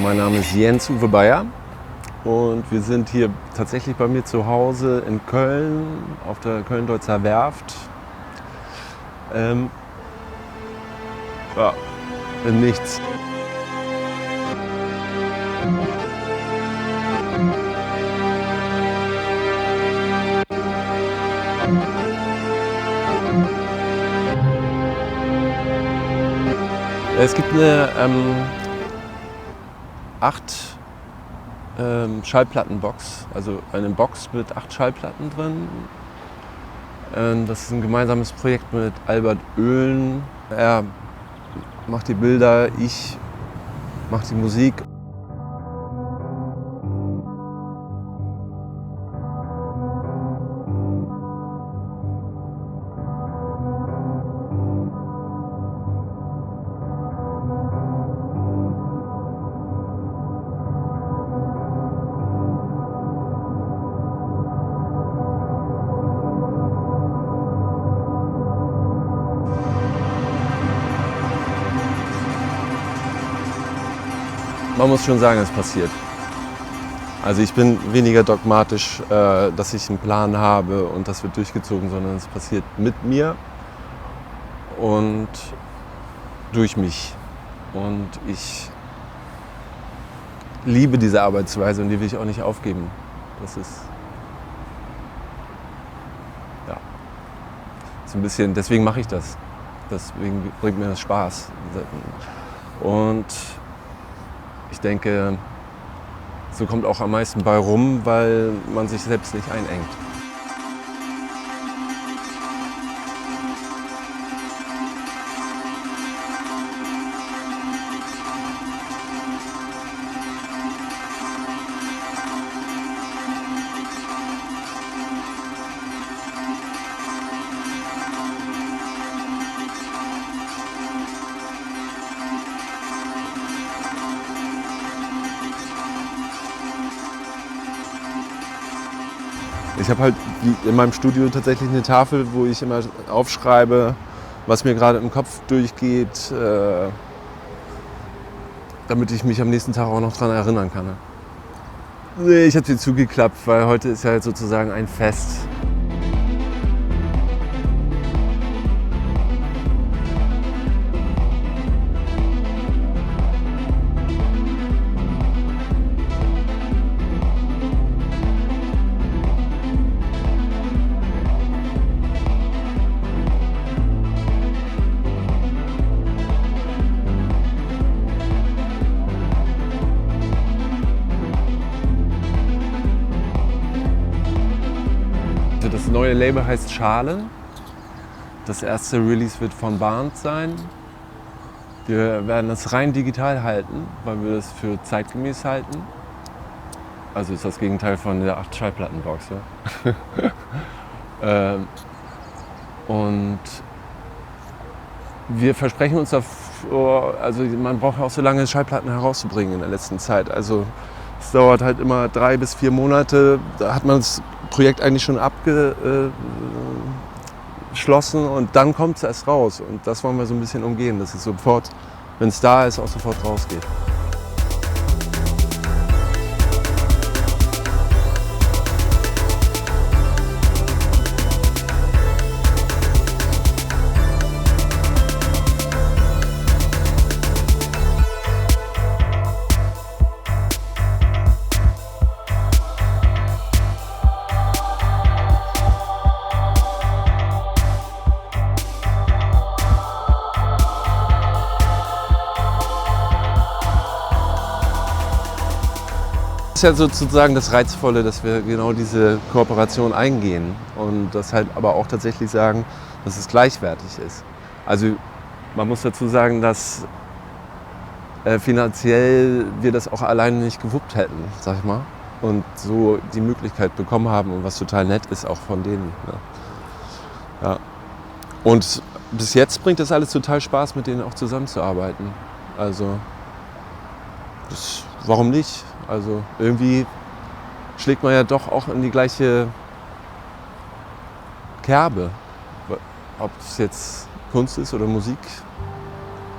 Mein Name ist Jens-Uwe Beyer und wir sind hier tatsächlich bei mir zu Hause in Köln auf der Köln-Deutzer-Werft. In nichts. Es gibt eine 8 Schallplattenbox, also eine Box mit 8 Schallplatten drin. Das ist ein gemeinsames Projekt mit Albert Oehlen. Er macht die Bilder, ich mache die Musik. Man muss schon sagen, es passiert. Also ich bin weniger dogmatisch, dass ich einen Plan habe und das wird durchgezogen, sondern es passiert mit mir und durch mich. Und ich liebe diese Arbeitsweise und die will ich auch nicht aufgeben. Das ist so ein bisschen, deswegen mache ich das. Deswegen bringt mir das Spaß. Und ich denke, so kommt auch am meisten bei rum, weil man sich selbst nicht einengt. Ich habe halt in meinem Studio tatsächlich eine Tafel, wo ich immer aufschreibe, was mir gerade im Kopf durchgeht, damit ich mich am nächsten Tag auch noch daran erinnern kann. Nee, ich habe sie zugeklappt, weil heute ist ja halt sozusagen ein Fest. Das neue Label heißt Schale. Das erste Release wird von Barnes sein. Wir werden das rein digital halten, weil wir das für zeitgemäß halten. Also ist das Gegenteil von der 8 Schallplattenbox. Ja? Und wir versprechen uns davor, also man braucht auch so lange Schallplatten herauszubringen in der letzten Zeit. Also es dauert halt immer 3 bis 4 Monate. Da hat man das Projekt eigentlich schon abgeschlossen und dann kommt es erst raus. Und das wollen wir so ein bisschen umgehen, dass es sofort, wenn es da ist, auch sofort rausgeht. Das ist ja sozusagen das Reizvolle, dass wir genau diese Kooperation eingehen und das halt aber auch tatsächlich sagen, dass es gleichwertig ist. Also man muss dazu sagen, dass finanziell wir das auch alleine nicht gewuppt hätten, sag ich mal, und so die Möglichkeit bekommen haben und was total nett ist auch von denen. Ne? Ja. Und bis jetzt bringt das alles total Spaß, mit denen auch zusammenzuarbeiten. Also warum nicht? Also irgendwie schlägt man ja doch auch in die gleiche Kerbe. Ob es jetzt Kunst ist oder Musik,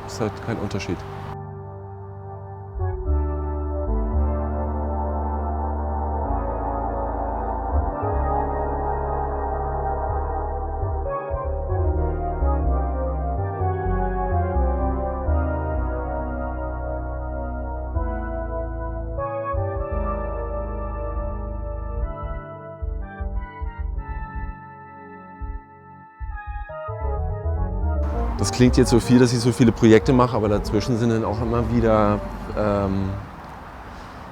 ist halt kein Unterschied. Das klingt jetzt so viel, dass ich so viele Projekte mache, aber dazwischen sind dann auch immer wieder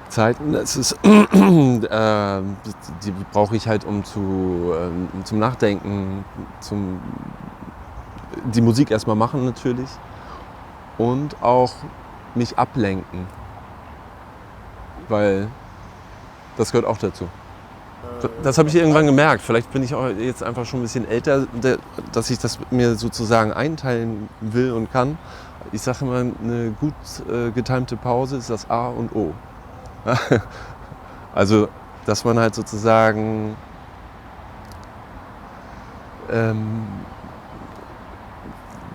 Zeiten, die brauche ich halt, zum Nachdenken, die Musik erstmal machen natürlich und auch mich ablenken, weil das gehört auch dazu. Das habe ich irgendwann gemerkt. Vielleicht bin ich auch jetzt einfach schon ein bisschen älter, dass ich das mir sozusagen einteilen will und kann. Ich sage immer, eine gut getimte Pause ist das A und O. Also, dass man halt sozusagen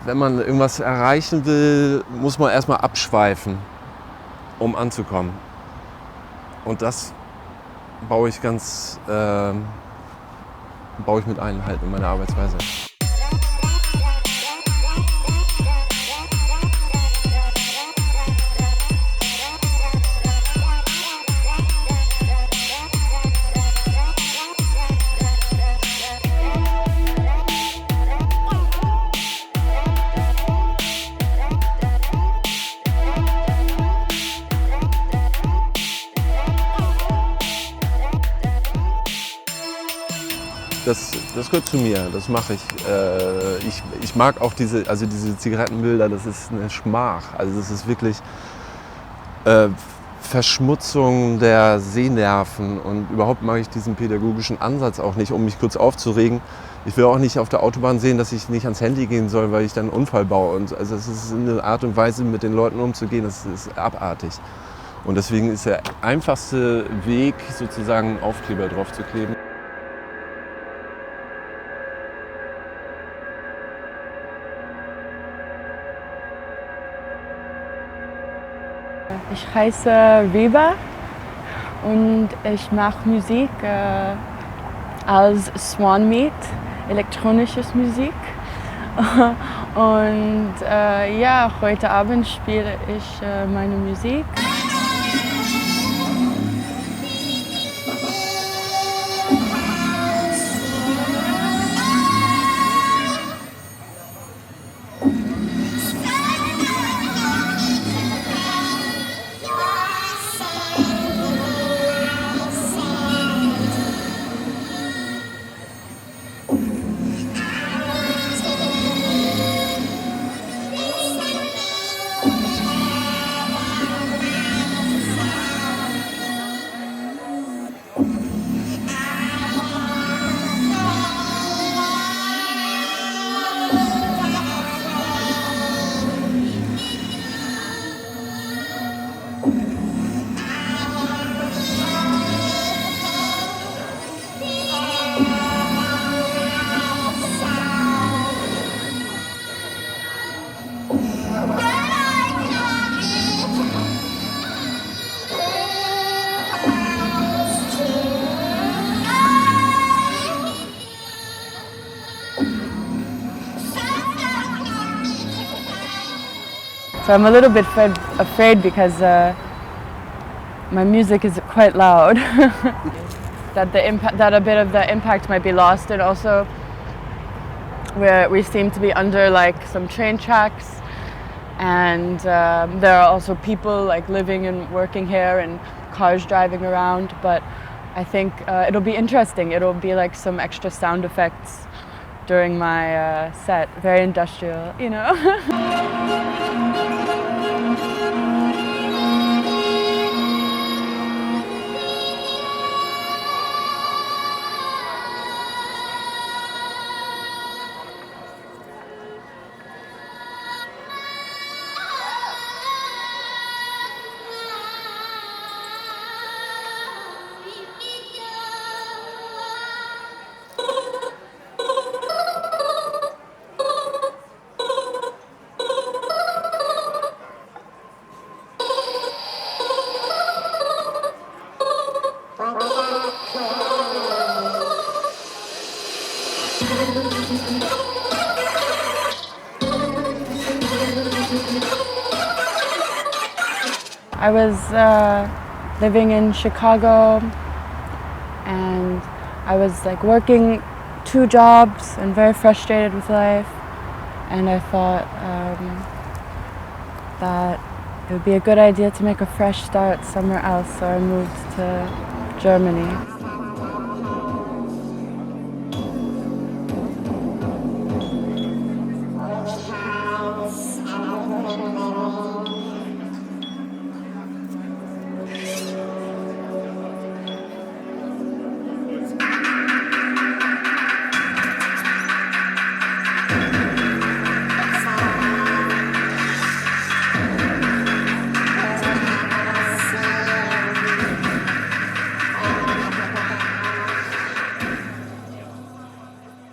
wenn man irgendwas erreichen will, muss man erstmal abschweifen, um anzukommen. Und das baue ich mit ein halt in meiner Arbeitsweise. Das gehört zu mir, das mache ich. Ich mag auch diese Zigarettenbilder, das ist eine Schmach. Also das ist wirklich Verschmutzung der Sehnerven und überhaupt mag ich diesen pädagogischen Ansatz auch nicht, um mich kurz aufzuregen. Ich will auch nicht auf der Autobahn sehen, dass ich nicht ans Handy gehen soll, weil ich dann einen Unfall baue. Und also es ist eine Art und Weise, mit den Leuten umzugehen, das ist abartig. Und deswegen ist der einfachste Weg, sozusagen einen Aufkleber drauf zu kleben. Ich heiße Reba und ich mache Musik als Swan mit, elektronisches Musik. Und ja, heute Abend spiele ich meine Musik. So I'm a little bit afraid because my music is quite loud. that a bit of the impact might be lost, and also we seem to be under like some train tracks, and there are also people like living and working here and cars driving around. But I think it'll be interesting. It'll be like some extra sound effects during my set. Very industrial, you know. I was living in Chicago, and I was like working 2 jobs and very frustrated with life. and I thought that it would be a good idea to make a fresh start somewhere else, so I moved to Germany.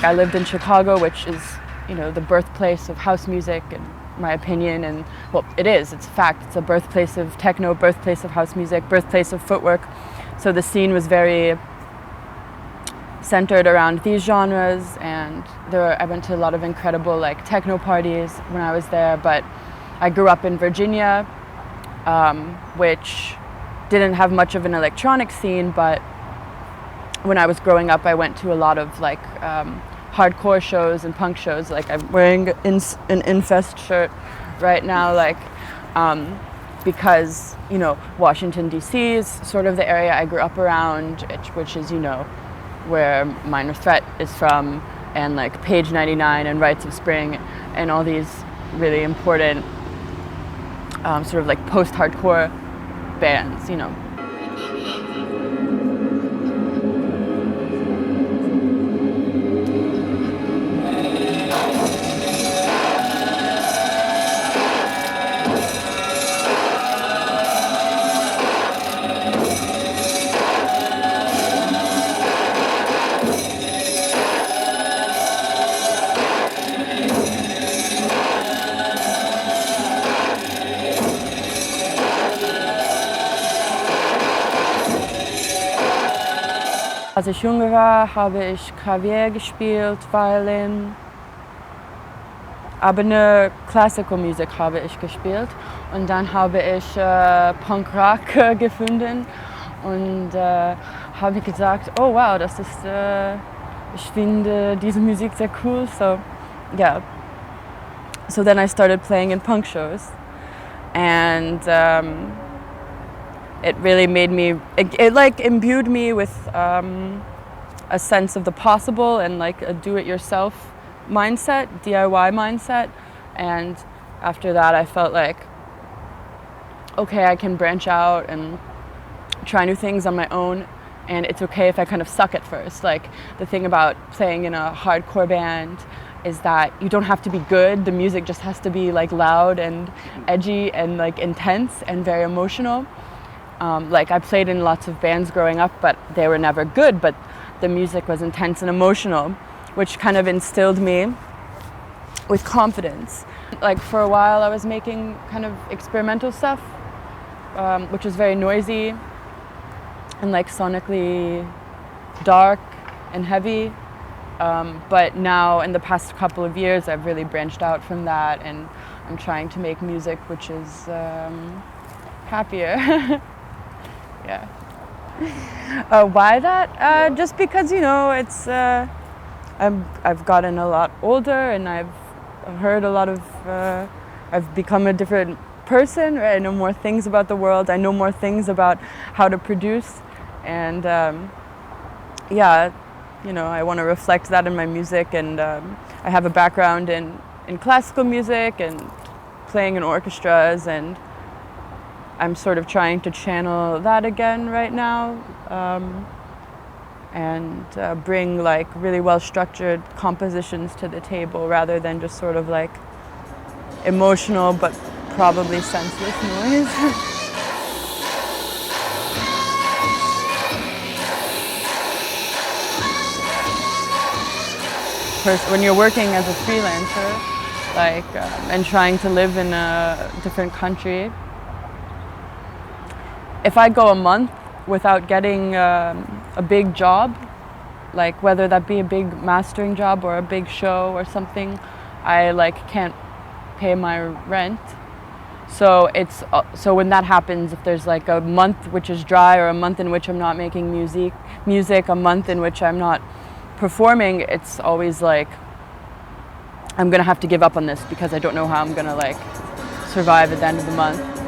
I lived in Chicago, which is, you know, the birthplace of house music, in my opinion, and well, it is, it's a fact. It's a birthplace of techno, birthplace of house music, birthplace of footwork. So the scene was very centered around these genres, and I went to a lot of incredible like techno parties when I was there, but I grew up in Virginia, which didn't have much of an electronic scene, but when I was growing up, I went to a lot of like hardcore shows and punk shows. Like I'm wearing an Infest shirt right now, like because, you know, Washington DC is sort of the area I grew up around, which is, you know, where Minor Threat is from, and like Page 99 and Rites of Spring and all these really important sort of like post-hardcore bands, you know. Als ich jünger war, habe ich Klavier gespielt, Violin, aber eine Classical Music habe ich gespielt. Und dann habe ich Punk-Rock gefunden und habe gesagt, oh wow, das ist, ich finde diese Musik sehr cool. So yeah, so then I started playing in punk shows, and it really made me, it like imbued me with a sense of the possible and like a do-it-yourself mindset, DIY mindset. And after that I felt like, okay, I can branch out and try new things on my own, and it's okay if I kind of suck at first. Like the thing about playing in a hardcore band is that you don't have to be good, the music just has to be like loud and edgy and like intense and very emotional. Like I played in lots of bands growing up, but they were never good, but the music was intense and emotional, which kind of instilled me with confidence. Like for a while I was making kind of experimental stuff, which was very noisy and like sonically dark and heavy. But now in the past couple of years I've really branched out from that, and I'm trying to make music which is happier. Yeah. Why that? Just because, you know, it's I've gotten a lot older, and I've heard a lot of I've become a different person, right? I know more things about the world, I know more things about how to produce, and yeah, you know, I want to reflect that in my music, and I have a background in classical music and playing in orchestras, and I'm sort of trying to channel that again right now, and bring like really well-structured compositions to the table rather than just sort of like emotional but probably senseless noise. When you're working as a freelancer, like, and trying to live in a different country, if I go a month without getting a big job, like whether that be a big mastering job or a big show or something, I like can't pay my rent. So it's so when that happens, if there's like a month which is dry, or a month in which I'm not making music, a month in which I'm not performing, it's always like I'm gonna have to give up on this because I don't know how I'm gonna like survive at the end of the month.